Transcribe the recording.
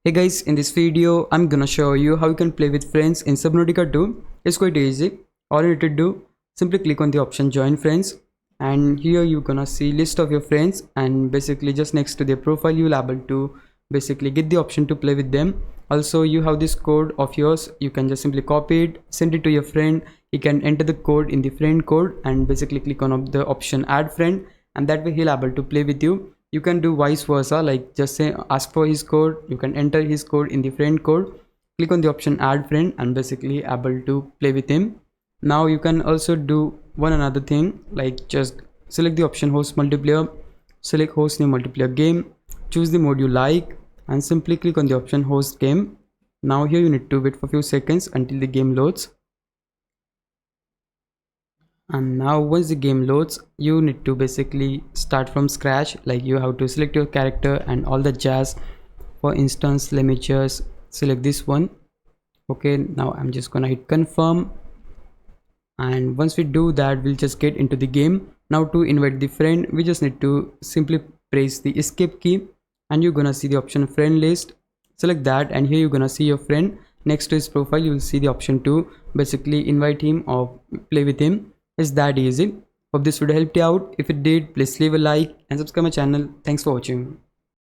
Hey guys, in this video I'm gonna show you how you can play with friends in Subnautica 2. It's quite easy. All you need to do, simply click on the option join friends, and here you're gonna see list of your friends, and basically just next to their profile you'll able to basically get the option to play with them. Also you have this code of yours, you can just simply copy it, send it to your friend. He can enter the code in the friend code and basically click on the option add friend, and that way he'll able to play with you. You can do vice versa, like just say ask for his code, you can enter his code in the friend code, click on the option add friend, and basically able to play with him. Now you can also do one another thing, like just select the option host multiplayer, select host new multiplayer game, choose the mode you like, and simply click on the option host game. Now here you need to wait for a few seconds until the game loads. And now once the game loads, you need to basically start from scratch, like you have to select your character and all the jazz. For instance, let me just select this one. Okay, now I'm just gonna hit confirm, and once we do that we'll just get into the game. Now to invite the friend, we just need to simply press the escape key, and you're gonna see the option friend list. Select that, and here you're gonna see your friend. Next to his profile you will see the option to basically invite him or play with him. It's that easy. Hope this video helped you out. If it did, please leave a like and subscribe my channel. Thanks for watching.